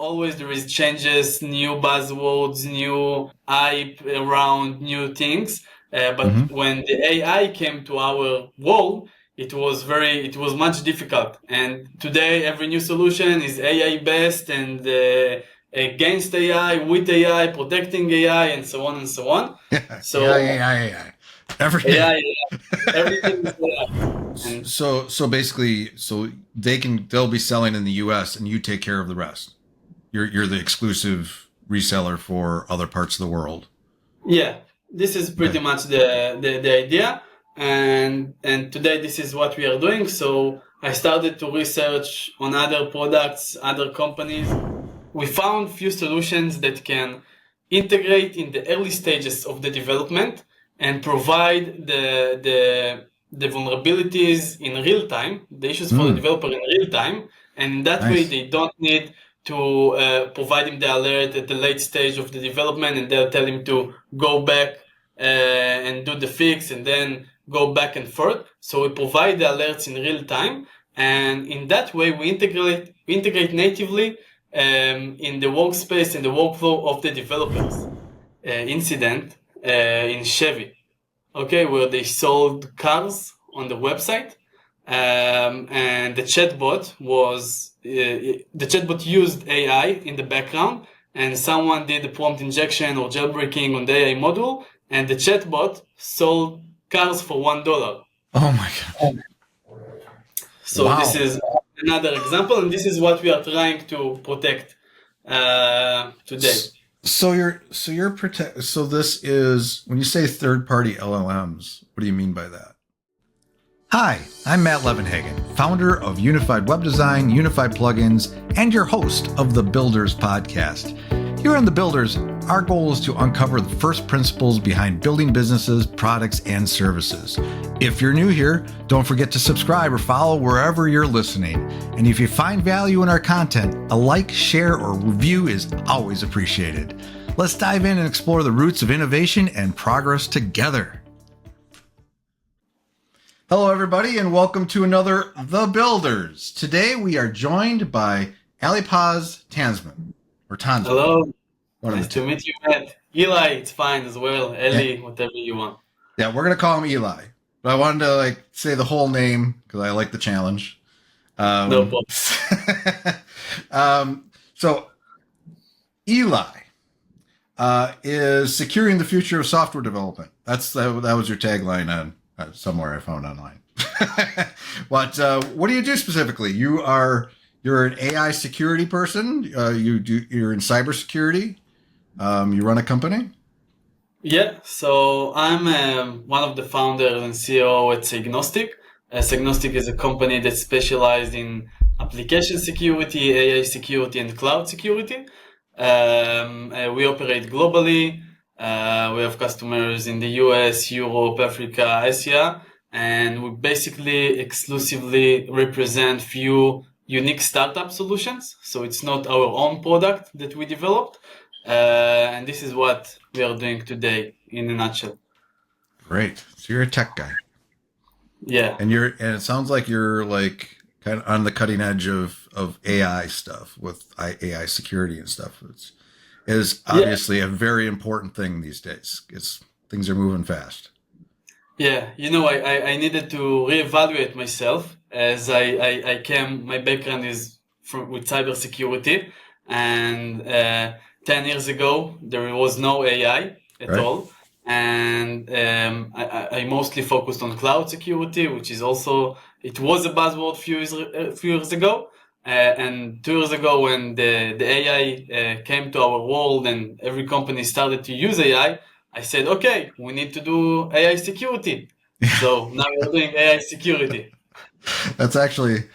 always there is changes, new buzzwords, new hype around new things. But when the AI came to our world, it was much difficult. And today, every new solution is AI based and against AI, with AI, protecting AI, and so on and so on. So AI. Everything. AI, everything is AI. And So basically, they'll be selling in the US and you take care of the rest. You're the exclusive reseller for other parts of the world. yeah, this is pretty much the idea. And today this is what we are doing. So I started to research on other products, other companies. We found few solutions that can integrate in the early stages of the development and provide the vulnerabilities in real time, the issues for the developer in real time, and that way they don't need to provide him the alert at the late stage of the development, and they'll tell him to go back and do the fix and then go back and forth. So we provide the alerts in real time, and in that way we integrate natively in the workspace and the workflow of the developers. Incident in Chevy, okay, where they sold cars on the website, and the chatbot used AI in the background, and someone did a prompt injection or jailbreaking on the AI module, and the chatbot sold cars for $1. Oh my God. So This is another example, and this is what we are trying to protect today. So this is, when you say third-party LLMs, what do you mean by that? Hi, I'm Matt Levenhagen, founder of Unified Web Design, Unified Plugins, and your host of the Builders Podcast. Here on the Builders, our goal is to uncover the first principles behind building businesses, products, and services. If you're new here, don't forget to subscribe or follow wherever you're listening. And if you find value in our content, a like, share, or review is always appreciated. Let's dive in and explore the roots of innovation and progress together. Hello, everybody, and welcome to another The Builders. Today, we are joined by Eli Tanzman. Tanzman. Hello. Nice to meet you, Matt. Eli, it's fine as well. Eli, whatever you want. Yeah, we're going to call him Eli. But I wanted to say the whole name because I like the challenge. No problem. So Eli is securing the future of software development. That was your tagline on somewhere I found online. But what do you do specifically? You're an AI security person. You're in cybersecurity. You run a company. Yeah, so I'm one of the founders and CEO at Cygnostic. Cygnostic is a company that specializes in application security, AI security, and cloud security. We operate globally. We have customers in the US, Europe, Africa, Asia, and we basically exclusively represent few unique startup solutions. So it's not our own product that we developed. And this is what we are doing today in a nutshell. Great. So you're a tech guy. Yeah. And it sounds like you're kind of on the cutting edge of AI stuff with AI security and stuff. It is obviously a very important thing these days. Things are moving fast. Yeah. I needed to reevaluate myself as my background is with cybersecurity, and 10 years ago, there was no AI at all. And I mostly focused on cloud security, which is also, it was a buzzword a few years ago. And 2 years ago, when the AI came to our world and every company started to use AI, I said, okay, we need to do AI security. So now we're doing AI security. That's actually...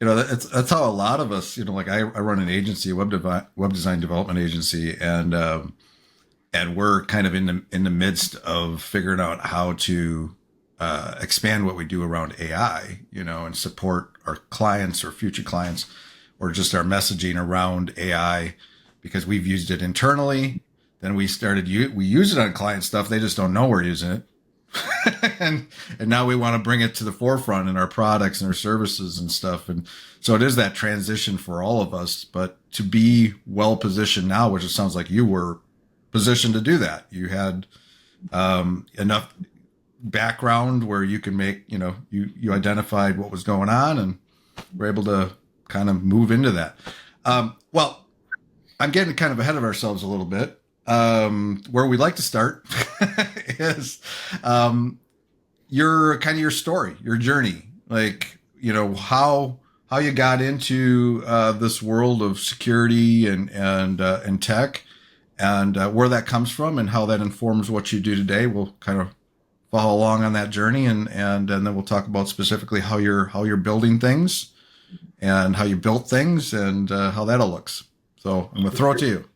that's how a lot of us, I run an agency, a web design development agency, and we're kind of in the midst of figuring out how to expand what we do around AI, and support our clients or future clients, or just our messaging around AI, because we've used it internally. Then we use it on client stuff. They just don't know we're using it and now we want to bring it to the forefront in our products and our services and stuff. And so it is that transition for all of us, but to be well positioned now, which it sounds like you were positioned to do that. You had enough background where you can make, you identified what was going on and were able to kind of move into that. Well, I'm getting kind of ahead of ourselves a little bit. Where we'd like to start is your story, your journey, like, how you got into this world of security and tech, and where that comes from and how that informs what you do today. We'll kind of follow along on that journey, and then we'll talk about specifically how you're building things and how you built things and how that all looks. So I'm gonna throw it to you.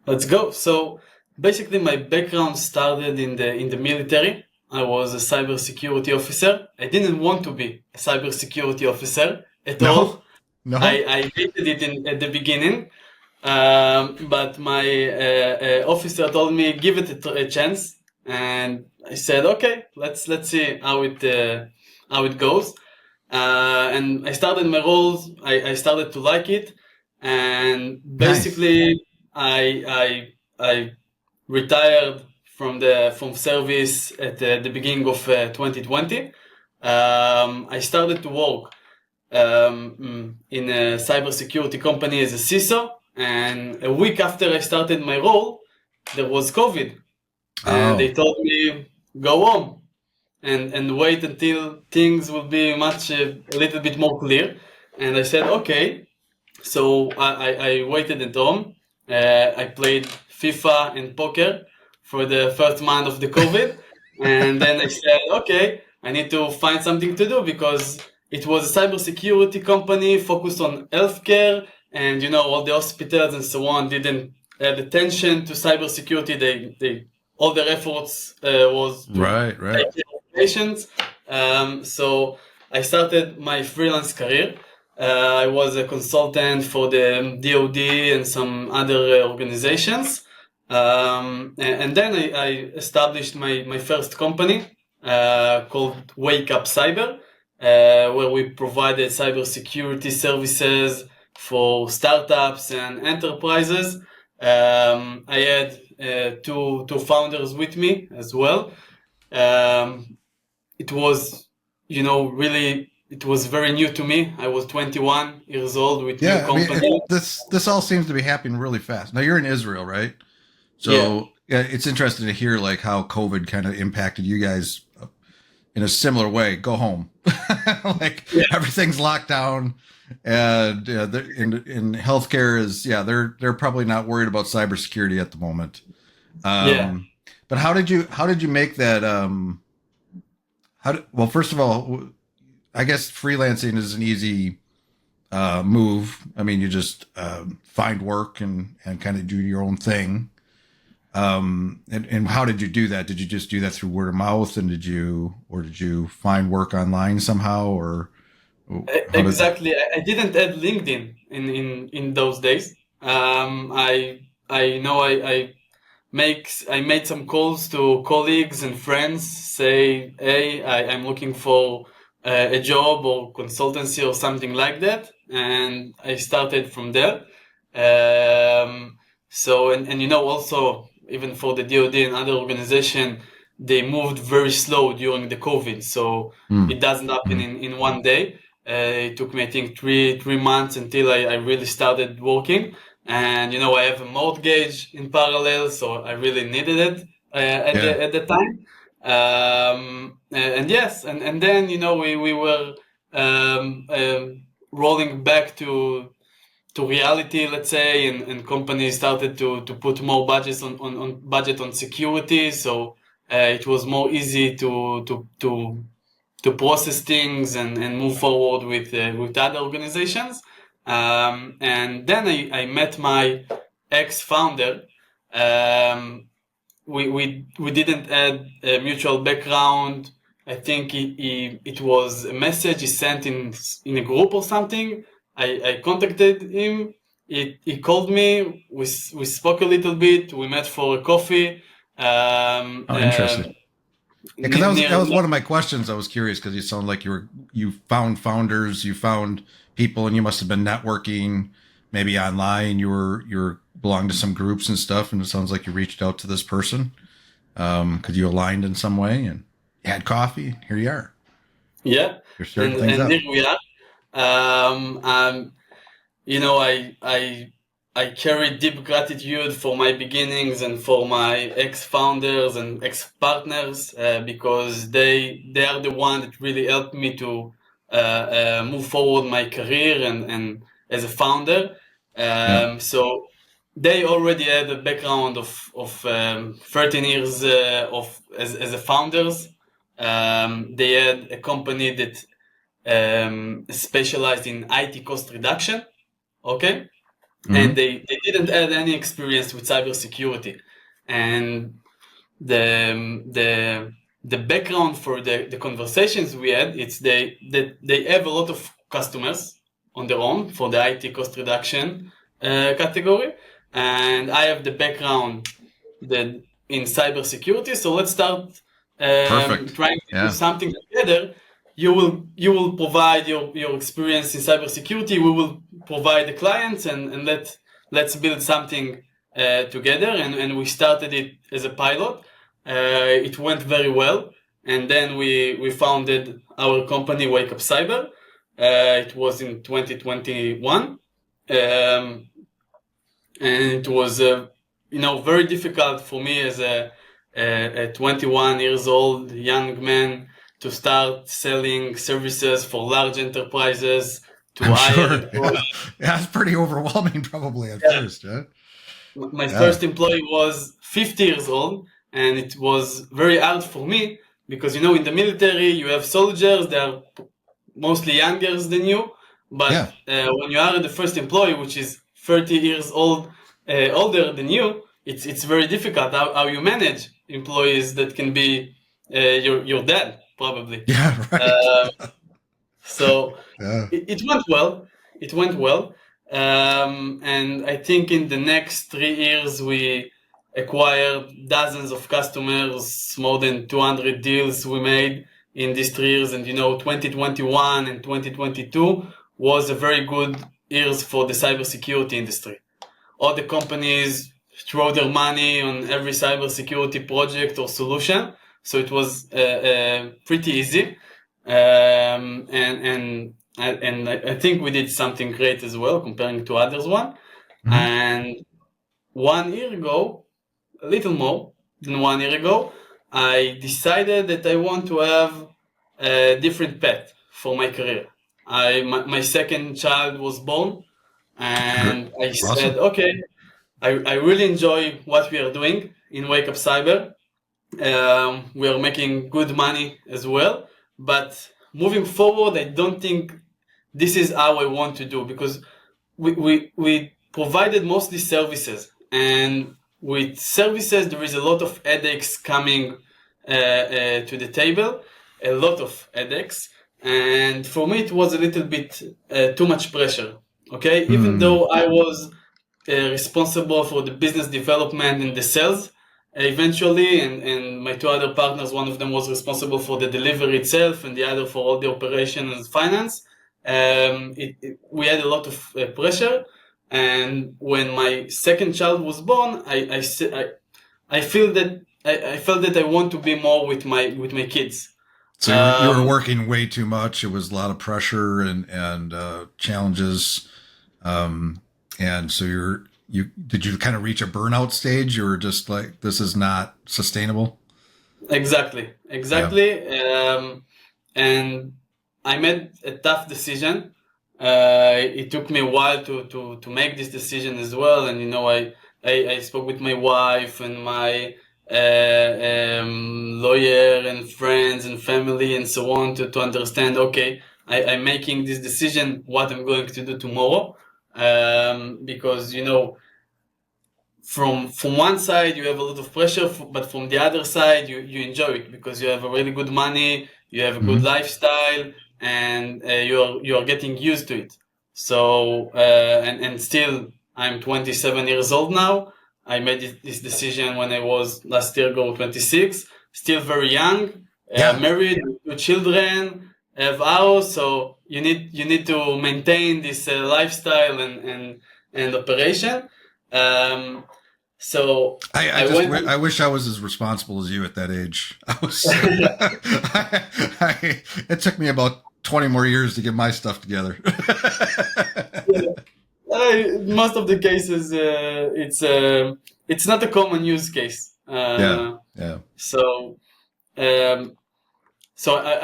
Let's go. So basically, my background started in the military. I was a cybersecurity officer. I didn't want to be a cybersecurity officer at all. No. I hated it at the beginning, but my officer told me give it a chance, and I said okay, let's see how it goes. And I started my roles. I started to like it, and basically. Nice. I retired from service at the beginning of 2020. I started to work in a cybersecurity company as a CISO, and a week after I started my role, there was COVID, and they told me go home and wait until things will be a little bit more clear. And I said okay. So I waited at home. I played FIFA and poker for the first month of the COVID. And then I said, okay, I need to find something to do because it was a cybersecurity company focused on healthcare, and all the hospitals and so on didn't add attention to cybersecurity. They all their efforts was to take care of patients. So I started my freelance career. I was a consultant for the DoD and some other organizations. And then I established my first company called Wake Up Cyber, where we provided cybersecurity services for startups and enterprises. I had two founders with me as well. It was, really... It was very new to me. I was 21 years old with new company. This all seems to be happening really fast. Now you're in Israel, right? So yeah, it's interesting to hear like how COVID kind of impacted you guys in a similar way. Go home, everything's locked down, and in healthcare is they're probably not worried about cybersecurity at the moment. But how did you make that? Well, first of all, I guess freelancing is an easy move. I mean, you just find work and kind of do your own thing. And how did you do that? Did you just do that through word of mouth, and did you find work online somehow, or exactly? I didn't add LinkedIn in those days. I made some calls to colleagues and friends, say, hey, I'm looking for a job or consultancy or something like that, and I started from there. So also even for the DoD and other organization, they moved very slow during the COVID, so it doesn't happen in one day. It took me, I think, three months until I really started working. And I have a mortgage in parallel, so I really needed it at the time. And then we were rolling back to reality, let's say, and companies started to put more budgets on security, so it was more easy to process things and move forward with other organizations. And then I met my ex-founder. We didn't add a mutual background. I think it was a message he sent in a group or something. I contacted him. He called me. We spoke a little bit. We met for a coffee. Interesting. because that was one of my questions. I was curious because you sound like you found founders, you found people, and you must have been networking, maybe online. You belonged to some groups and stuff, and it sounds like you reached out to this person because you aligned in some way and you had coffee. Here you are. Yeah, You're starting things up. here we are. You know, I carry deep gratitude for my beginnings and for my ex-founders and ex-partners because they are the one that really helped me to move forward my career and as a founder. Yeah. So they already had a background of 13 years as a founders. They had a company that specialized in IT cost reduction. Okay, and Mm-hmm. they didn't have any experience with cybersecurity, and the background for the conversations we had, it's they have a lot of customers on their own for the IT cost reduction category, and I have the background that in cybersecurity. So let's start Perfect. trying to do Yeah. something together. You will provide your experience in cybersecurity. We will provide the clients, and let's build something together. And we started it as a pilot. It went very well, and then we founded our company, Wake Up Cyber. It was in 2021, and it was very difficult for me as a 21 years old young man to start selling services for large enterprises to I'm hire sure. employees. Yeah. Yeah. It's pretty overwhelming probably at Yeah. first. Yeah. My Yeah. first employee was 50 years old, and it was very hard for me because in the military you have soldiers. They are mostly younger than you, Yeah. but when you are the first employee, which is 30 years old, older than you, it's very difficult how you manage employees that can be your dad probably. Yeah. Right. Uh, so Yeah. it went well. It went well, and I think in the next 3 years we acquired dozens of customers, more than 200 deals we made in these 3 years. And 2021 and 2022 was a very good years for the cybersecurity industry. All the companies throw their money on every cybersecurity project or solution, so it was pretty easy. And I think we did something great as well comparing to others one. Mm-hmm. And 1 year ago, a little more than 1 year ago, I decided that I want to have a different path for my career. My second child was born, and I said, Awesome. okay, I really enjoy what we are doing in Wake Up Cyber. We are making good money as well, but moving forward, I don't think this is how I want to do, because we provided mostly services, and with services there is a lot of headaches coming to the table, a lot of headaches, and for me it was a little bit too much pressure. Okay, even Hmm. though I was responsible for the business development and the sales eventually, and my two other partners, one of them was responsible for the delivery itself and the other for all the operation and finance. We had a lot of pressure, and when my second child was born, I feel that I felt that I want to be more with my kids. So you were um, working way too much. It was a lot of pressure and challenges, um, and so you did you kind of reach a burnout stage? You were just like, this is not sustainable. exactly, Yeah. exactly. And I made a tough decision. It took me a while to make this decision as well. And I spoke with my wife and my lawyer and friends and family and so on to understand, okay, I'm making this decision, what I'm going to do tomorrow. Because from one side you have a lot of pressure, but from the other side you enjoy it because you have a really good money, you have a good Hmm. lifestyle, and you are getting used to it. So and still I'm 27 years old now. I made this decision when I was last year ago 26. still very young, Yeah. married, with children, have house, so you need to maintain this lifestyle and operation. Um, so I I just went. I wish I was as responsible as you at that age. I was. It took me about 20 more years to get my stuff together. Most of the cases, it's not a common use case. Yeah, yeah. So um,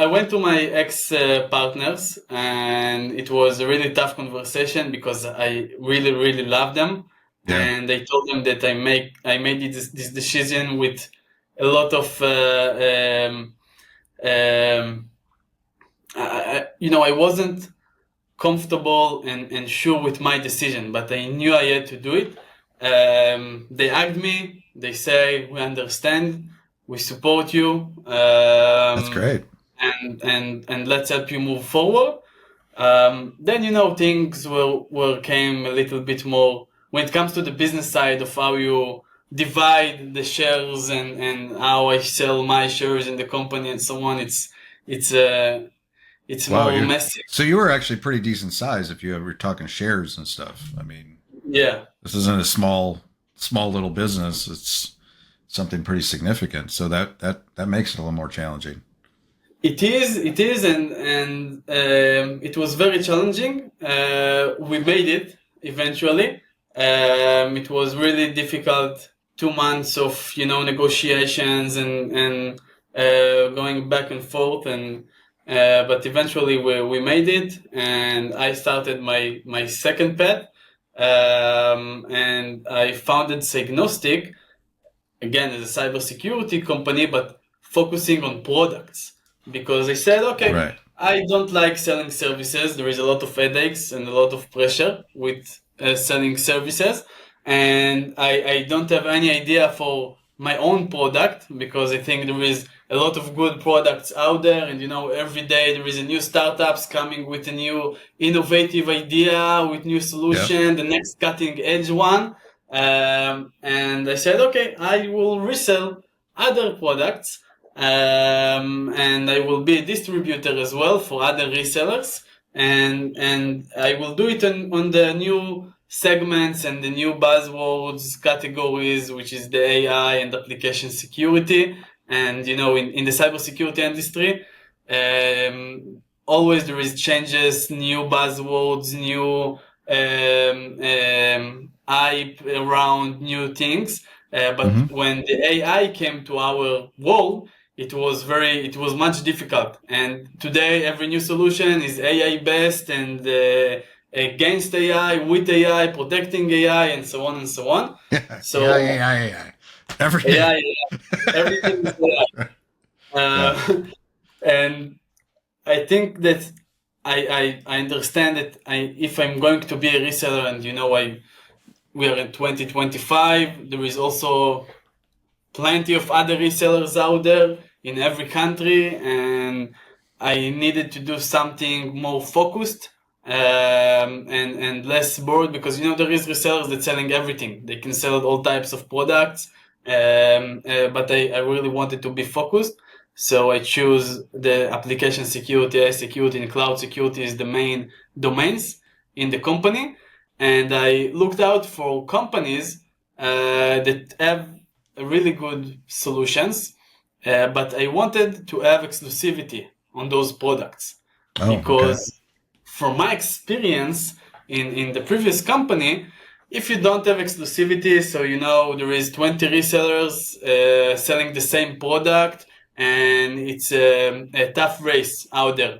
I went to my ex partners, and it was a really tough conversation because I really love them, Yeah. and I told them that I made this decision with a lot of um, I wasn't comfortable and sure with my decision, but I knew I had to do it. They hugged me. They say, "We understand. We support you, That's great. and let's help you move forward." Then things will came a little bit more when it comes to the business side of how you divide the shares and how I sell my shares in the company and so on. It's uh, it's Wow, more you messy. so you were actually pretty decent size if you were talking shares and stuff. I mean, Yeah. this isn't a small little business. It's something pretty significant. So that makes it a little more challenging. It is, and it was very challenging. We made it eventually. It was really difficult. 2 months of negotiations and going back and forth, and but eventually we made it, and I started my second pet, and I founded Cygnostic again as a cybersecurity company, but focusing on products. Because I said, okay, Right. I don't like selling services. There is a lot of headaches and a lot of pressure with selling services. And I don't have any idea for my own product because I think there is a lot of good products out there. And, every day there is a new startups coming with a new innovative idea, with new Yep. solution, the next cutting edge one. And I said, okay, I will resell other products, and I will be a distributor as well for other resellers, and I will do it on the new segments and the new buzzwords categories, which is the AI and application security. And in the cybersecurity industry, always there is changes, new buzzwords, new hype around new things. But Mm-hmm. when the AI came to our world, it was much difficult. And today, every new solution is AI based and against AI, with AI, protecting AI, and so on and so on. Yeah. Yeah. So Yeah. Yeah. Every day. AI, everything is AI. Yeah. And I think that I understand that if I'm going to be a reseller, and we are in 2025, there is also plenty of other resellers out there in every country, and I needed to do something more focused, and less broad, because there is resellers that selling everything. They can sell all types of products, but I really wanted to be focused. So I choose the application security, AI security, and cloud security is the main domains in the company. And I looked out for companies that have really good solutions, but I wanted to have exclusivity on those products, Oh, okay. because from my experience in the previous company, if you don't have exclusivity, so there is 20 resellers selling the same product, and it's a tough race out there.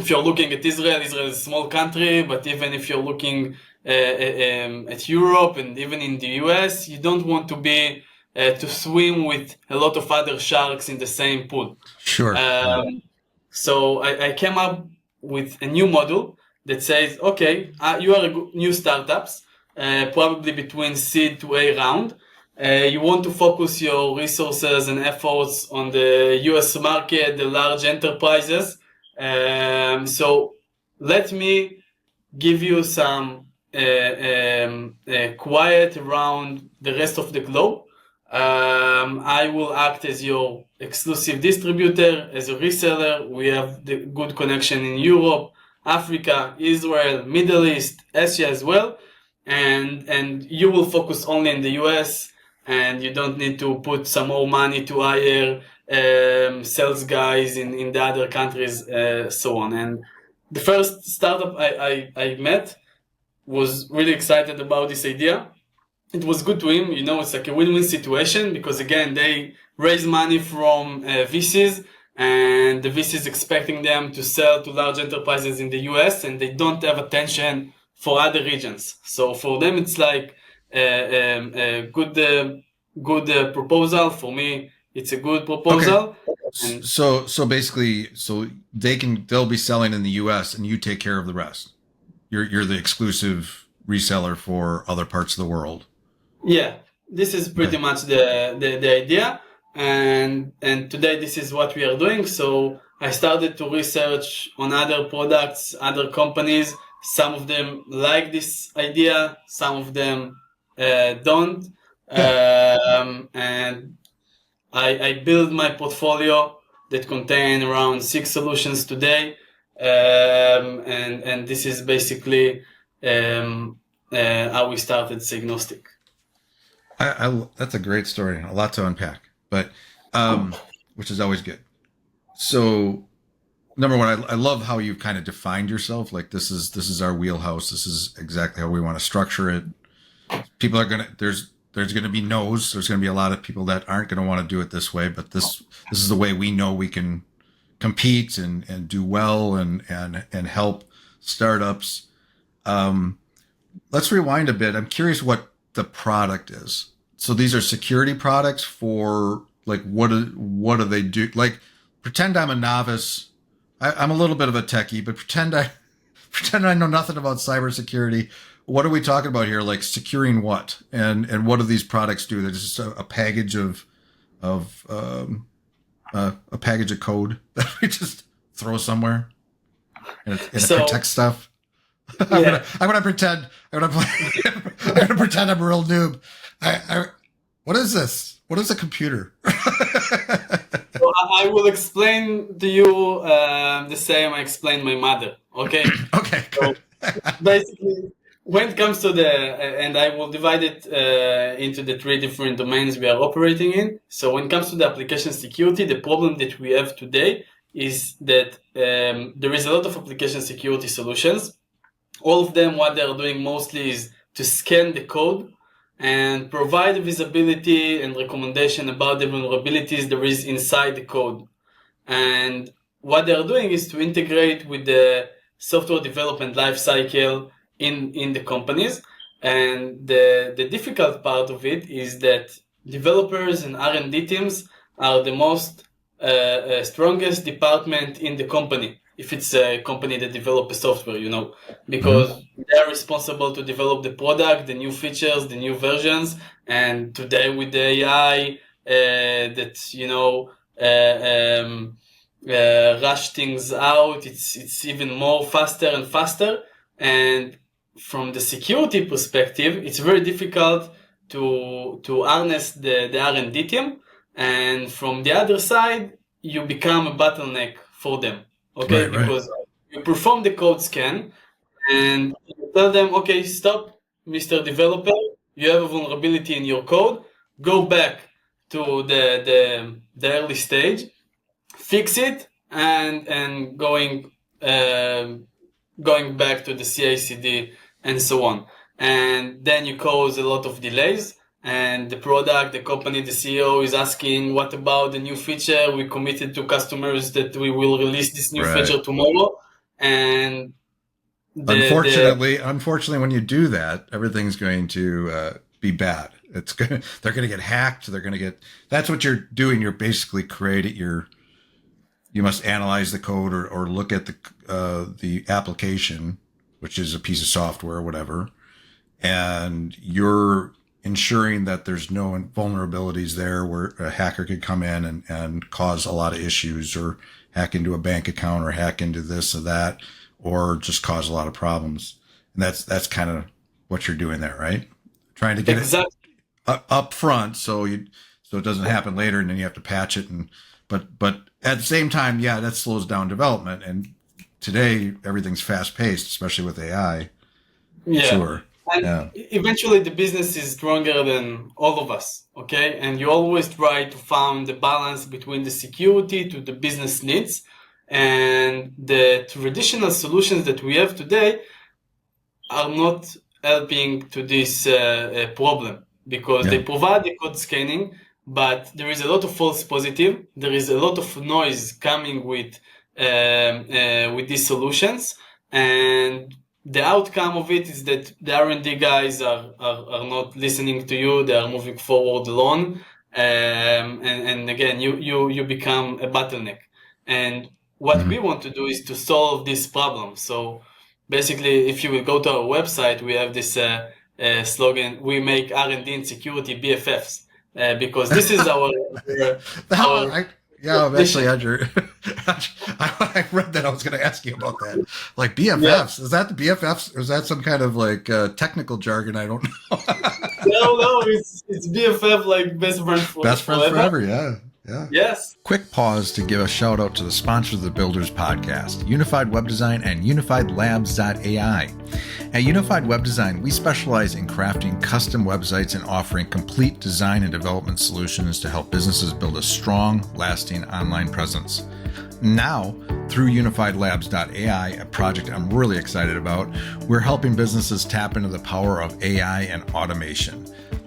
If you're looking at Israel, Israel is a small country, but even if you're looking at Europe and even in the US, you don't want to be to swim with a lot of other sharks in the same pool. Sure. Yeah. So I came up with a new model that says, okay, you are a new startups, probably between seed to A round. You want to focus your resources and efforts on the US market, the large enterprises. So let me give you some quiet around the rest of the globe. I will act as your exclusive distributor, as a reseller. We have the good connection in Europe, Africa, Israel, Middle East, Asia as well. And you will focus only in the US, and you don't need to put some more money to hire sales guys in the other countries, so on. And the first startup I met was really excited about this idea. It was good to him. It's like a win-win situation because again, they raise money from VCs, and the VCs expecting them to sell to large enterprises in the US, and they don't have attention for other regions. So for them, it's like a good proposal. For me, it's a good proposal. Okay. And So basically, they'll be selling in the US and you take care of the rest. You're the exclusive reseller for other parts of the world. yeah, this is pretty Okay. much the idea, and today this is what we are doing. So I started to research on other products, other companies. Some of them like this idea, some of them don't, Yeah. and I build my portfolio that contain around 6 solutions today, and this is basically how we started Cygnostic. That's a great story. A lot to unpack, but which is always good. So number one, I love how you've kind of defined yourself. Like this is our wheelhouse. This is exactly how we want to structure it. People are gonna there's gonna be no's. There's gonna be a lot of people that aren't gonna want to do it this way. But this is the way we know we can compete and do well and help startups. Um, let's rewind a bit. I'm curious what the product is. So these are security products for like what do they do? Like pretend I'm a novice. I'm a little bit of a techie, but pretend I know nothing about cybersecurity. What are we talking about here? Like securing what? And what do these products do? They're just a package of a package of code that we just throw somewhere and it So protects stuff. yeah, I'm gonna pretend. I'm gonna play. I'm gonna pretend I'm a real noob. What is this? What is a computer? so I will explain to you the same I explained my mother. Okay, Okay, so good. basically, when it comes to and I will divide it into the three different domains we are operating in. So when it comes to the application security, the problem that we have today is that there is a lot of application security solutions. All of them, what they're doing mostly is to scan the code and provide visibility and recommendation about the vulnerabilities there is inside the code. And what they're doing is to integrate with the software development lifecycle in the companies. And the difficult part of it is that developers and R&D teams are the most strongest department in the company. If it's a company that develops software, Mm-hmm. because they're responsible to develop the product, the new features, the new versions. And today with the AI, that rush things out. It's even more faster and faster. And from the security perspective, it's very difficult to harness the R&D team. And from the other side, you become a bottleneck for them. Okay, Right, right. because you perform the code scan and you tell them, okay, stop, Mr. Developer, you have a vulnerability in your code. Go back to the early stage, fix it, and going back to the CI/CD and so on. And then you cause a lot of delays. And the product, the company, the CEO is asking, "What about the new feature? We committed to customers that we will release this new Right. feature tomorrow." And the Unfortunately, when you do that, everything's going to be bad. They're going to get hacked. They're going to get. That's what you're doing. You're basically creating You must analyze the code or look at the application, which is a piece of software or whatever, and you're ensuring that there's no vulnerabilities there where a hacker could come in and cause a lot of issues or hack into a bank account or hack into this or that or just cause a lot of problems. And that's kind of what you're doing there, right? Trying to get it exact up front, so it doesn't happen later, and then you have to patch it. But at the same time, yeah, that slows down development. And today everything's fast paced, especially with AI. Yeah. Sure. And Yeah. eventually the business is stronger than all of us, okay? And you always try to find the balance between the security to the business needs. And the traditional solutions that we have today are not helping to this problem because they Yeah. provide the code scanning, but there is a lot of false positive. There is a lot of noise coming with these solutions, and the outcome of it is that the R&D guys are not listening to you. They are moving forward alone, and again, you become a bottleneck. And what Mm-hmm. we want to do is to solve this problem. So basically, if you will go to our website, we have this slogan: "We make R&D and security BFFs," because this is our Yeah, I'm actually mission. had your. I read that. I was going to ask you about that. Like Yeah. BFFs, is that the BFFs, or is that some kind of like technical jargon? I don't know. No, it's BFF, like best friend Best friends forever. forever. Yeah, yeah. Yes. Quick pause to give a shout out to the sponsors of the Builders Podcast, Unified Web Design and UnifiedLabs.ai. At Unified Web Design, we specialize in crafting custom websites and offering complete design and development solutions to help businesses build a strong, lasting online presence. Now, through UnifiedLabs.ai, a project I'm really excited about, we're helping businesses tap into the power of AI and automation,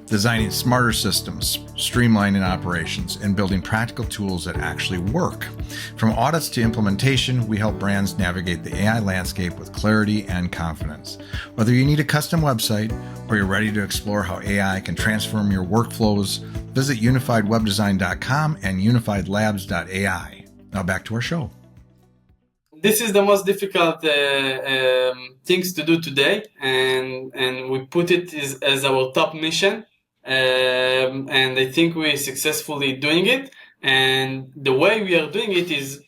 designing smarter systems, streamlining operations, and building practical tools that actually work. From audits to implementation, we help brands navigate the AI landscape with clarity and confidence. Whether you need a custom website or you're ready to explore how AI can transform your workflows, visit unifiedwebdesign.com and unifiedlabs.ai. Now back to our show. This is the most difficult things to do today, and we put it as our top mission. And I think we're successfully doing it. And the way we are doing it is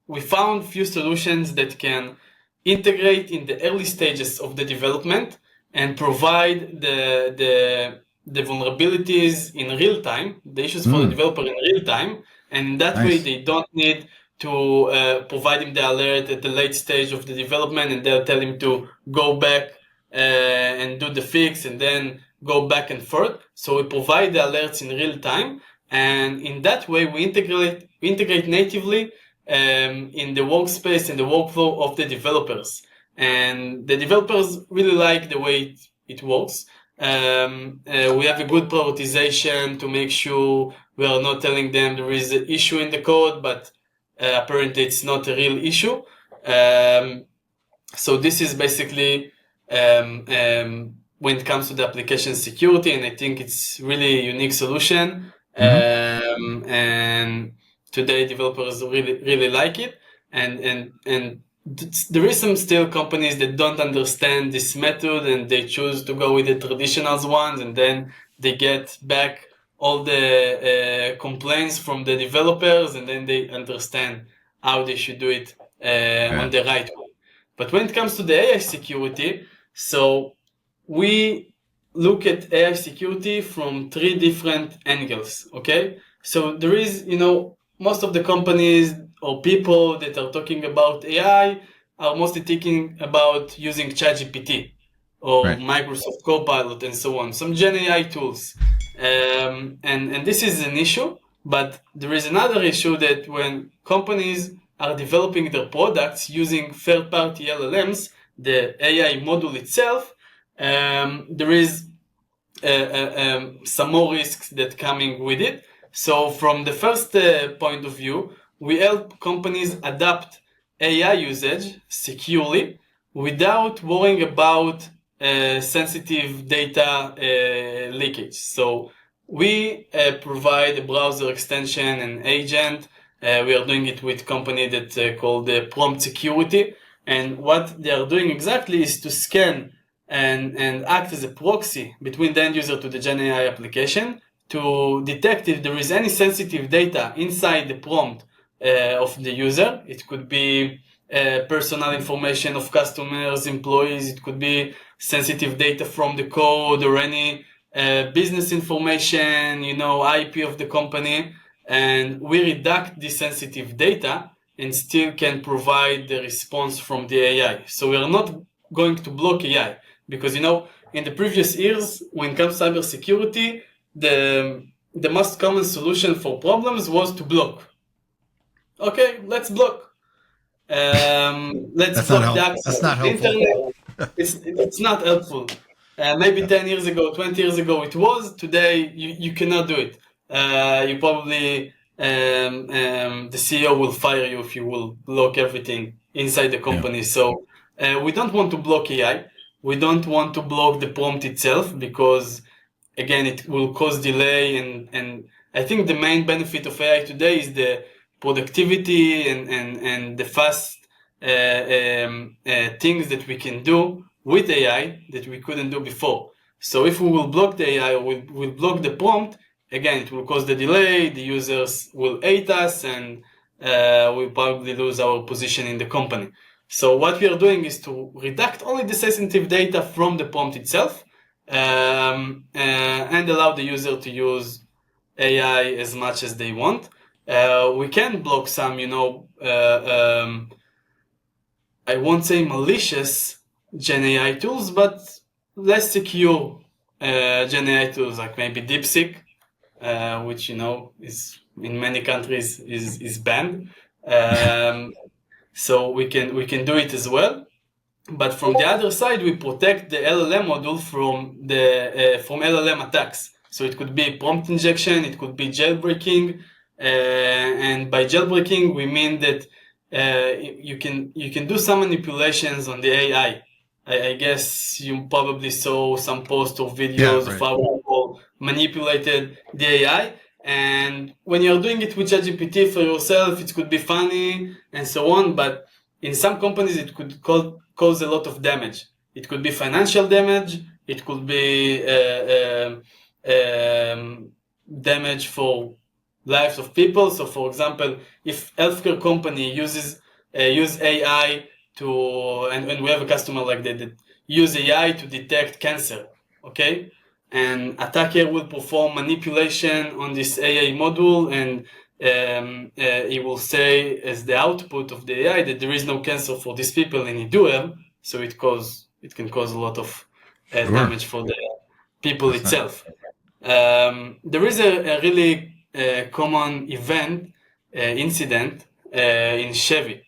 we found few solutions that can integrate in the early stages of the development and provide the vulnerabilities in real time, the issues for the developer in real time, and that way Nice. they don't need to provide him the alert at the late stage of the development, and they'll tell him to go back and do the fix and then go back and forth. So we provide the alerts in real time, and in that way we integrate natively in the workspace and the workflow of the developers. And the developers really like the way it works. We have a good prioritization to make sure we are not telling them there is an issue in the code, but apparently it's not a real issue. So this is basically when it comes to the application security, and I think it's really a unique solution. And today developers really like it, and there is some still companies that don't understand this method and they choose to go with the traditional ones, and then they get back all the complaints from the developers, and then they understand how they should do it on the right way. But when it comes to the AI security, so we look at AI security from three different angles, okay? So there is, most of the companies or people that are talking about AI are mostly thinking about using ChatGPT or Right. Microsoft Copilot and so on, some Gen AI tools. And this is an issue, but there is another issue that when companies are developing their products using third-party LLMs, the AI module itself, there is some more risks that coming with it. So from the first point of view, we help companies adapt AI usage securely without worrying about sensitive data leakage. So we provide a browser extension and agent. We are doing it with company that called Prompt Security. And what they are doing exactly is to scan and act as a proxy between the end user to the Gen AI application to detect if there is any sensitive data inside the prompt of the user. It could be personal information of customers, employees. It could be sensitive data from the code or any business information, IP of the company, and we redact this sensitive data and still can provide the response from the AI. So we are not going to block AI because, in the previous years, when it comes to cybersecurity, the most common solution for problems was to block. Okay, let's block. Let's That's not block the helpful. access That's to not the helpful. internet. It's not helpful. Maybe 10 years ago, 20 years ago it was. Today you cannot do it. You probably the CEO will fire you if you will block everything inside the company. So we don't want to block AI. We don't want to block the prompt itself because again it will cause delay and I think the main benefit of AI today is the productivity and the fast things that we can do with AI that we couldn't do before. So if we will block the AI or we'll block the prompt, again, it will cause the delay, the users will hate us, and we'll probably lose our position in the company. So what we are doing is to redact only the sensitive data from the prompt itself and allow the user to use AI as much as they want. We can block some, I won't say malicious Gen AI tools, but less secure Gen AI tools, like maybe DeepSeek, which is in many countries is banned. So we can do it as well. But from the other side, we protect the LLM model from LLM attacks. So it could be prompt injection, it could be jailbreaking, and by jailbreaking we mean that you can do some manipulations on the AI. I guess you probably saw some posts or videos of how people manipulated the AI. And when you're doing it with ChatGPT for yourself, it could be funny and so on. But in some companies, it could cause a lot of damage. It could be financial damage. It could be damage for lives of people. So, for example, if healthcare company use AI and we have a customer like that use AI to detect cancer, okay? And attacker will perform manipulation on this AI module and he will say as the output of the AI that there is no cancer for these people and he do have, so it can cause a lot of damage for the people itself. There is a really common incident in Chevy,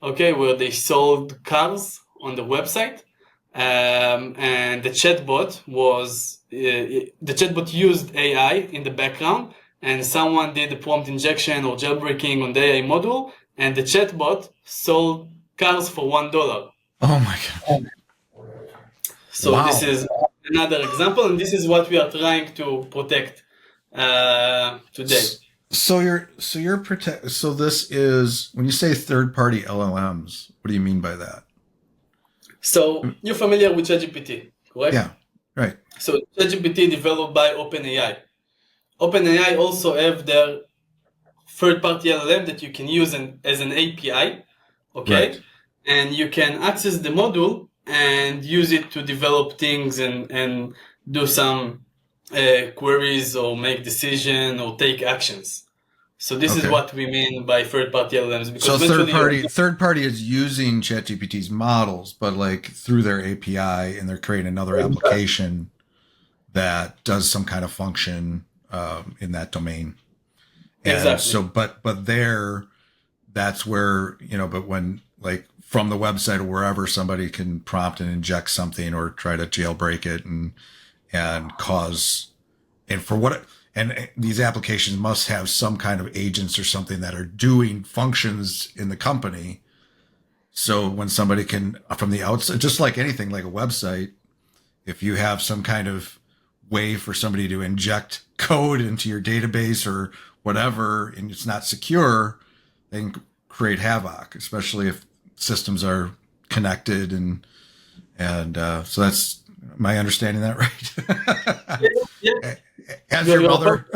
okay, where they sold cars on the website, and the chatbot used AI in the background, and someone did the prompt injection or jailbreaking on the AI module, and the chatbot sold cars for $1. Oh my God. So This is another example, and this is what we are trying to protect today. So this is, when you say third-party LLMs, what do you mean by that? So you're familiar with ChatGPT, correct? Yeah, right. So ChatGPT developed by OpenAI. OpenAI also have their third-party LLM that you can use as an API, okay? Right. And you can access the module and use it to develop things and do some queries or make decision or take actions. So this is what we mean by third-party LLMs. Because third party is using ChatGPT's models, but like through their API, and they're creating another application that does some kind of function in that domain. And exactly. So, but that's where, but when like from the website or wherever, somebody can prompt and inject something or try to jailbreak it and cause, and these applications must have some kind of agents or something that are doing functions in the company. So when somebody can, from the outside, just like anything, like a website, if you have some kind of way for somebody to inject code into your database or whatever, and it's not secure, they can create havoc, especially if systems are connected. And so that's my understanding that right? Yeah. As your mother.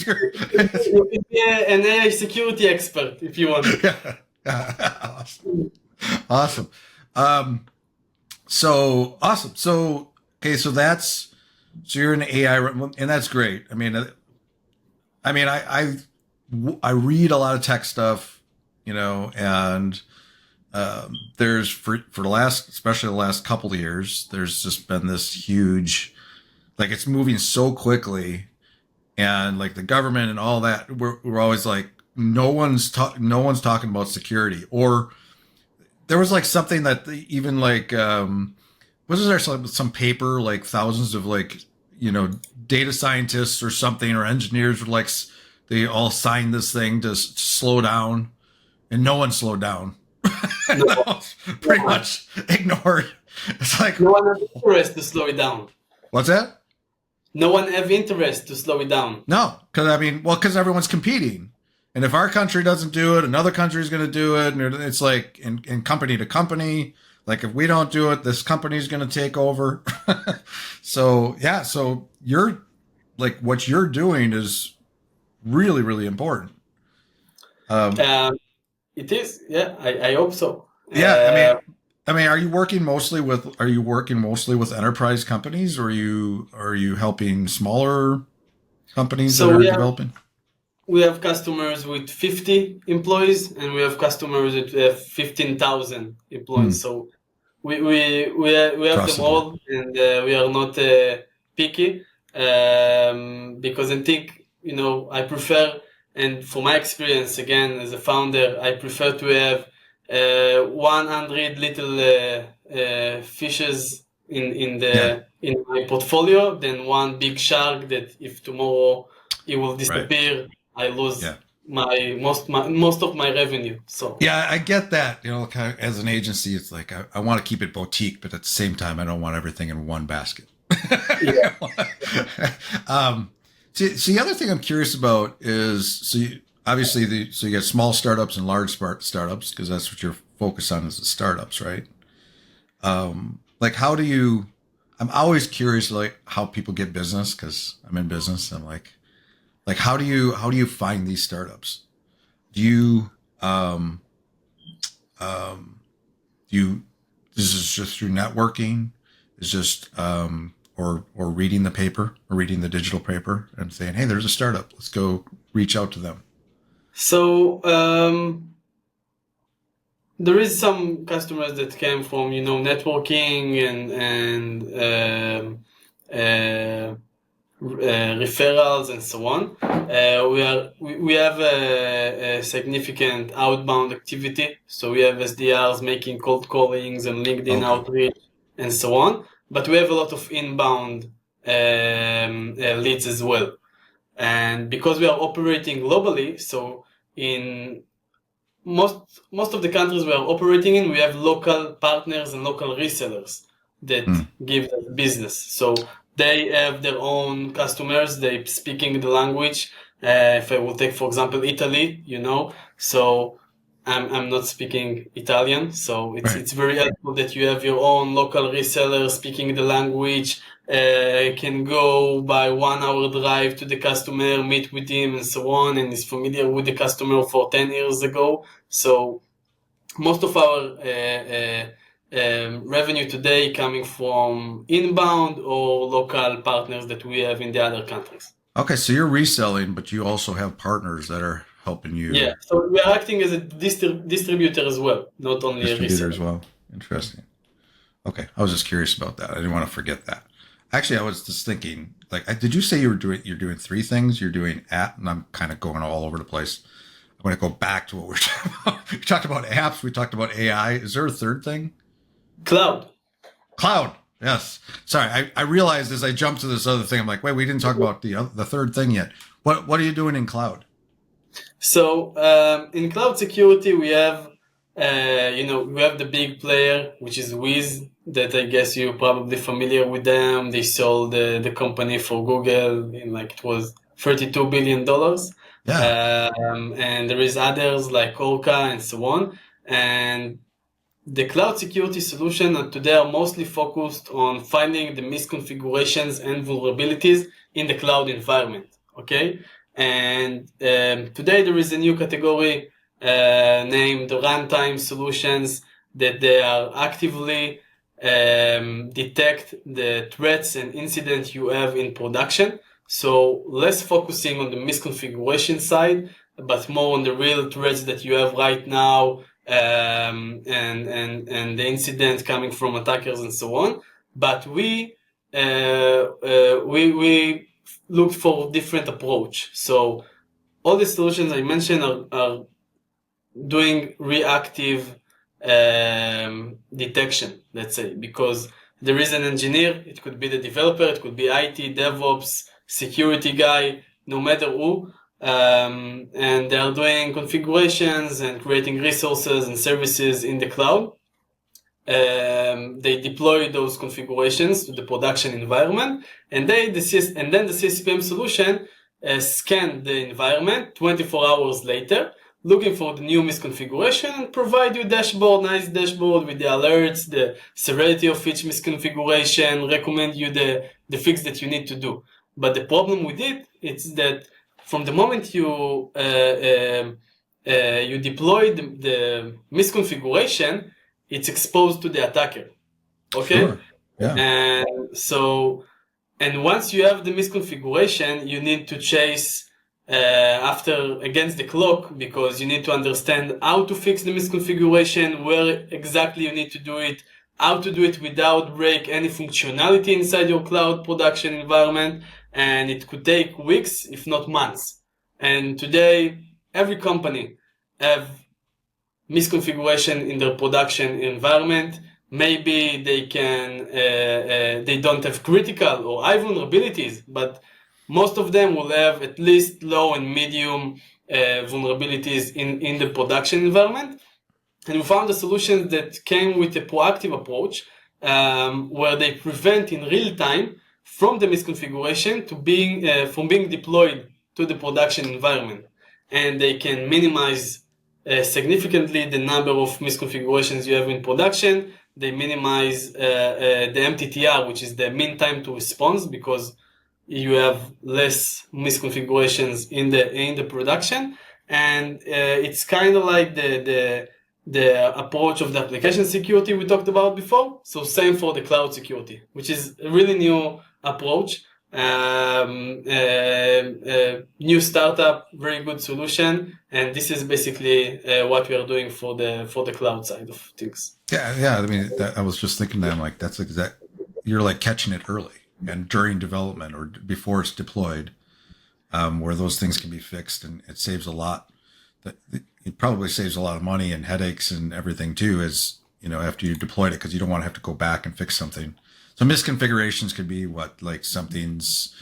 You can be an AI security expert if you want. Awesome. So awesome. So, okay. So that's So you're in AI, and that's great. I read a lot of tech stuff, and there's for the last, especially the last couple of years, there's just been this huge, like it's moving so quickly, and like the government and all that, we're always like no one's talking about security. Or there was like something that even like was there some paper like thousands of like data scientists or something or engineers were like they all signed this thing to slow down, and no one slowed down. No, Pretty much ignored. It's like no one has interest to slow it down. What's that? No one have interest to slow it down. No, because everyone's competing, and if our country doesn't do it, another country is going to do it, and it's like in company to company. Like if we don't do it, this company is going to take over. So yeah, so you're like what you're doing is really really important. It is, yeah. I hope so. Yeah, are you working mostly with enterprise companies, or are you helping smaller companies So that are developing? we have customers with 50 employees, and we have customers with 15,000 employees. So we have them all, and we are not picky, because I think I prefer, and for my experience again as a founder, I prefer to have 100 little fishes in my portfolio than one big shark that if tomorrow it will disappear, I lose most of my revenue. So yeah, I get that. Kind of, as an agency, it's like I want to keep it boutique, but at the same time, I don't want everything in one basket. Yeah. See, the other thing I'm curious about is obviously you get small startups and large startups, because that's what you're focused on is the startups, right? Like how do you? I'm always curious like how people get business, because I'm in business. I'm like how do you find these startups? Do you this is just through networking? Is just or reading the paper or reading the digital paper and saying, hey, there's a startup, let's go reach out to them? So there is some customers that came from networking and referrals and so on. We have a significant outbound activity. So we have SDRs making cold callings and LinkedIn outreach and so on. But we have a lot of inbound leads as well. And because we are operating globally, so in most of the countries we are operating in, we have local partners and local resellers that give us business. So they have their own customers. They speaking the language. If I will take, for example, Italy, so I'm not speaking Italian, so it's very helpful that you have your own local reseller speaking the language. Can go by 1 hour drive to the customer, meet with him and so on, and is familiar with the customer for 10 years ago. So most of our revenue today coming from inbound or local partners that we have in the other countries. Okay, so you're reselling, but you also have partners that are helping you. Yeah, so we are acting as a distributor as well, not only a reseller. As well. Interesting. Okay, I was just curious about that. I didn't want to forget that. Actually, I was just thinking, like, did you say you're doing three things? You're doing and I'm kind of going all over the place. I'm going to go back to what we're talking about. We talked about apps. We talked about AI. Is there a third thing? Cloud. Yes. Sorry, I realized as I jumped to this other thing, I'm like, wait, we didn't talk about the third thing yet. What are you doing in cloud? So in cloud security, we have we have the big player, which is Wiz, that I guess you're probably familiar with them. They sold the company for Google in it was $32 billion. Yeah. And there is others like Orca and so on. And the cloud security solution today are mostly focused on finding the misconfigurations and vulnerabilities in the cloud environment. Okay. And today there is a new category named runtime solutions that they are actively detect the threats and incidents you have in production. So less focusing on the misconfiguration side, but more on the real threats that you have right now, and the incidents coming from attackers and so on. But we looked for different approach. So all the solutions I mentioned are doing reactive detection, let's say, because there is an engineer, it could be the developer, it could be IT, DevOps, security guy, no matter who, and they are doing configurations and creating resources and services in the cloud. They deploy those configurations to the production environment, and then the CSPM solution scan the environment 24 hours later, looking for the new misconfiguration and provide you nice dashboard with the alerts, the severity of each misconfiguration, recommend you the fix that you need to do. But the problem with it's that from the moment you deploy the misconfiguration, it's exposed to the attacker. Okay? Sure. Yeah. And once you have the misconfiguration, you need to chase against the clock, because you need to understand how to fix the misconfiguration, where exactly you need to do it, how to do it without break any functionality inside your cloud production environment, and it could take weeks, if not months. And today, every company have misconfiguration in their production environment. Maybe they don't have critical or high vulnerabilities, but most of them will have at least low and medium vulnerabilities in the production environment. And we found a solution that came with a proactive approach, where they prevent in real time from the misconfiguration from being deployed to the production environment, and they can minimize significantly the number of misconfigurations you have in production. They minimize the MTTR, which is the mean time to response, because you have less misconfigurations in the production, and it's kind of like the approach of the application security we talked about before. So same for the cloud security, which is a really new approach. New startup, very good solution, and this is basically what we are doing for the cloud side of things. Yeah. I mean, I was just thinking that I'm like, that's exact. You're like catching it early and during development or before it's deployed, where those things can be fixed, and it saves a lot. It probably saves a lot of money and headaches and everything too, as you know, after you deployed it, because you don't want to have to go back and fix something. So misconfigurations could be like something's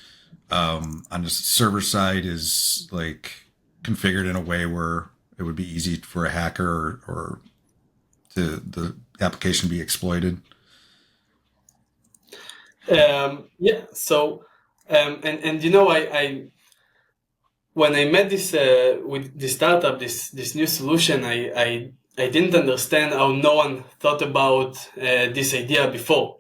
on the server side is like configured in a way where it would be easy for a hacker or to the application be exploited. Yeah. So, and you know, I when I met this with the startup, this new solution, I didn't understand how no one thought about this idea before.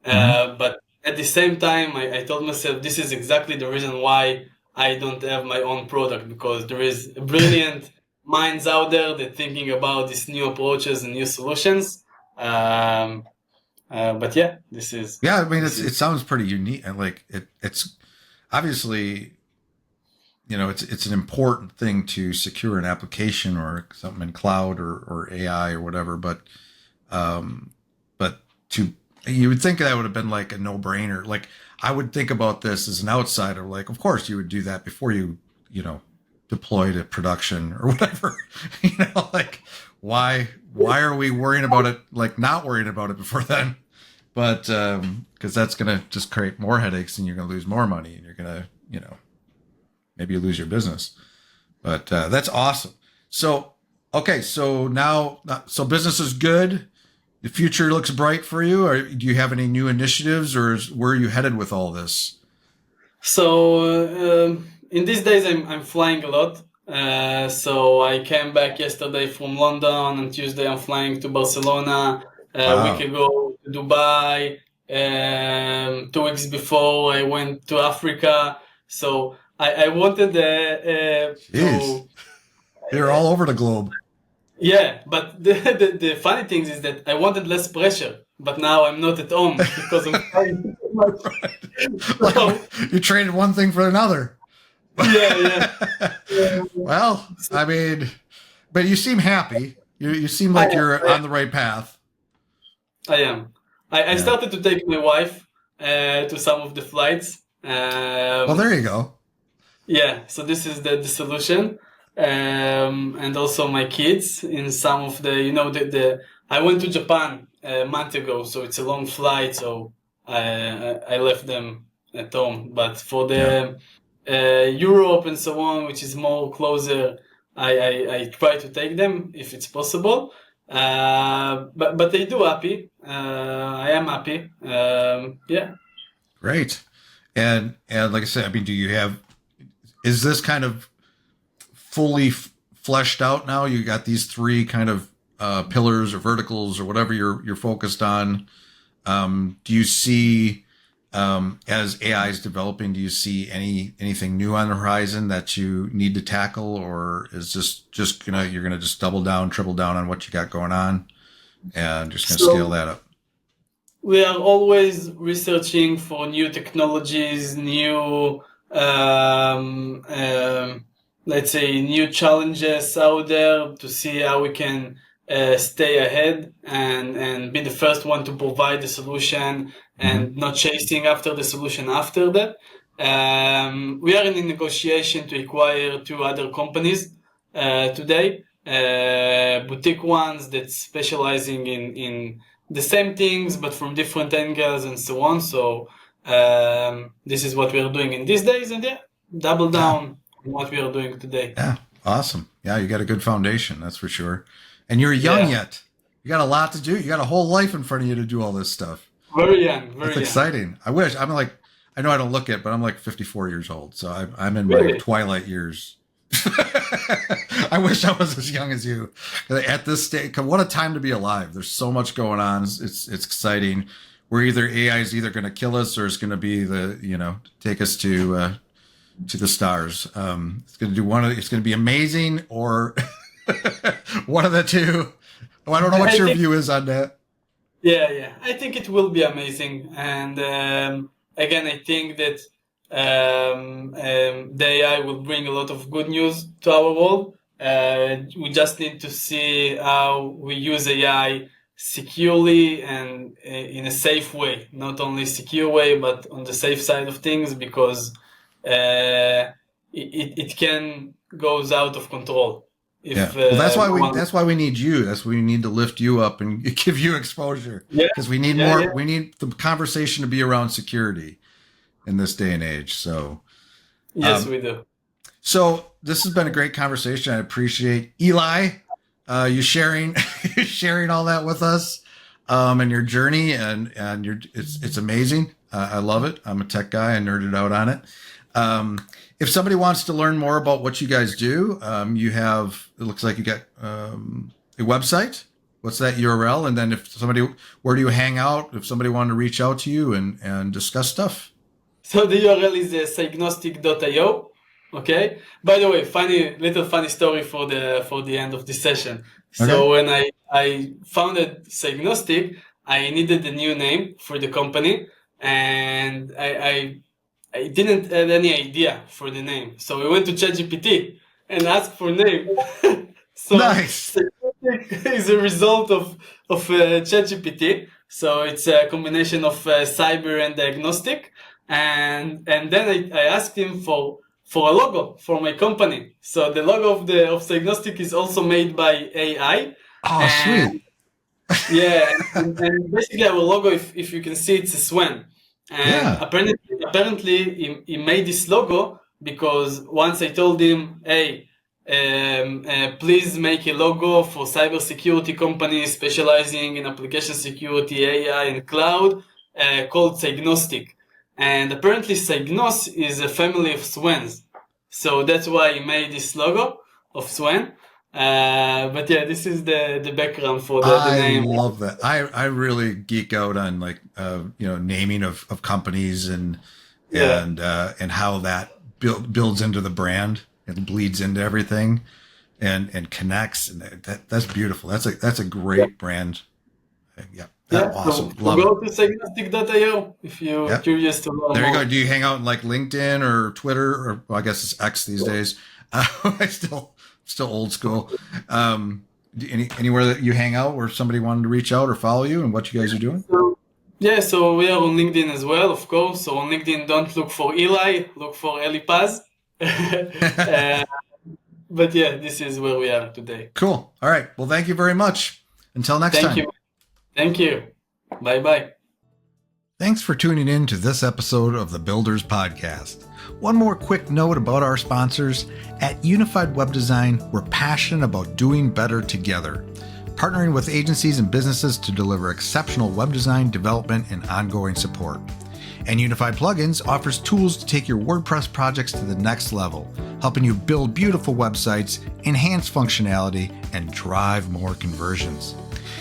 But at the same time, I told myself this is exactly the reason why I don't have my own product, because there is brilliant minds out there that thinking about these new approaches and new solutions. But yeah, this is. Yeah, I mean, it sounds pretty unique, and like it's obviously, you know, it's an important thing to secure an application or something in cloud or AI or whatever. But you would think that would have been like a no-brainer. Like I would think about this as an outsider, like, of course you would do that before you deploy to production or whatever. Like why are we worrying about it? Like not worrying about it before then? But because that's going to just create more headaches, and you're going to lose more money, and you're going to, maybe you lose your business. But that's awesome. So, okay. So now, business is good. The future looks bright for you. Or do you have any new initiatives, or where are you headed with all this? So in these days, I'm flying a lot. So I came back yesterday from London. On Tuesday, I'm flying to Barcelona. A week ago to Dubai. 2 weeks before, I went to Africa. So I wanted to. You're all over the globe. Yeah, but the funny thing is that I wanted less pressure. but now I'm not at home because I'm flying too much. Like, So, you traded one thing for another. yeah. Well, I mean, but you seem happy. You seem I like am. you're on the right path. I am. I Yeah. started to take my wife to some of the flights. Well, there you go. Yeah, so this is the solution. And also my kids in some of the I went to Japan a month ago, so it's a long flight, so I left them at home. But for Yeah. the Europe and so on, which is more closer, I try to take them if it's possible. But they do happy. I am happy. Yeah. Great. And like I said, I mean, is this kind of fully fleshed out now? You got these three kind of pillars or verticals or whatever you're focused on. Do you see, as AI is developing, do you see anything new on the horizon that you need to tackle, or is this just you're gonna just double down, triple down on what you got going on, and just gonna scale that up? We are always researching for new technologies, new, let's say, new challenges out there to see how we can stay ahead and be the first one to provide the solution Mm-hmm. and not chasing after the solution after that. We are in a negotiation to acquire two other companies today, boutique ones that specializing in the same things but from different angles and so on. So this is what we are doing in these days, and yeah, double Yeah. down on what we are doing today. Yeah. Awesome. Yeah, you got a good foundation, that's for sure. And you're young Yeah, yet. You got a lot to do. You got a whole life in front of you to do all this stuff. very young, That's very young. exciting. I wish. I know I don't look it, but I'm like 54 years old. So I'm in my Really? twilight years. I wish I was as young as you. At this stage, what a time to be alive. There's so much going on. It's exciting. AI is either going to kill us or it's going to be take us to the stars. It's going to do it's going to be amazing or one of the two. Oh, I don't know what I your think view is on that. Yeah. I think it will be amazing. And again, I think that the AI will bring a lot of good news to our world. We just need to see how we use AI securely and in a safe way, not only secure way, but on the safe side of things, because it can goes out of control Yeah. if Well, no one. that's why we need you. That's why we need to lift you up and give you exposure Yeah, because we need yeah. we need the conversation to be around security in this day and age. So, Yes, um, we do. so this has been a great conversation. I appreciate Eli, you sharing, you sharing all that with us, and your journey and it's amazing. I love it. I'm a tech guy. I nerded out on it. If somebody wants to learn more about what you guys do, it looks like you got a website. What's that URL? And then where do you hang out? If somebody wanted to reach out to you and discuss stuff. So the URL is cygnostic.io. Okay. By the way, funny story for the end of this session. Okay. So when I founded Cygnostic, I needed a new name for the company, and I didn't have any idea for the name. So we went to ChatGPT and asked for name. So Nice. Cygnostic is a result of ChatGPT. So it's a combination of cyber and diagnostic. And then I asked him for a logo for my company. So the logo of Cygnostic is also made by AI. Oh, And sweet. yeah, and basically our logo, if you can see, it's a swan. And Yeah. apparently he made this logo because once I told him, hey, please make a logo for cybersecurity company specializing in application security, AI, and cloud, called Cygnostic. And apparently Cygnos is a family of swans. So that's why he made this logo of swan. But yeah, this is the background for the I name. love that. I really geek out on naming of companies Yeah. and how that builds into the brand and bleeds into everything and connects, and that's beautiful. That's a great brand. Yeah, Yeah, Awesome. so Love it. go to cygnostic.io if you're Yep. curious to learn There you more. go. Do you hang out in like LinkedIn or Twitter, or well, I guess it's X these days? I still old school. Anywhere that you hang out where somebody wanted to reach out or follow you and what you guys are doing? So, yeah, so we are on LinkedIn as well, of course. So on LinkedIn, don't look for Eli, look for Eli Paz. But yeah, this is where we are today. Cool. All right. Well, thank you very much. Until next Thank time. you. Thank you. Bye-bye. Thanks for tuning in to this episode of the Builders Podcast. One more quick note about our sponsors. At Unified Web Design, we're passionate about doing better together, partnering with agencies and businesses to deliver exceptional web design, development, and ongoing support. And Unified Plugins offers tools to take your WordPress projects to the next level, helping you build beautiful websites, enhance functionality, and drive more conversions.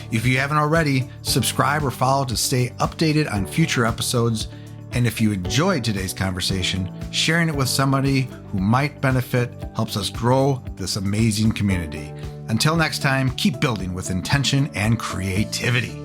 If you haven't already, subscribe or follow to stay updated on future episodes. And if you enjoyed today's conversation, sharing it with somebody who might benefit helps us grow this amazing community. Until next time, keep building with intention and creativity.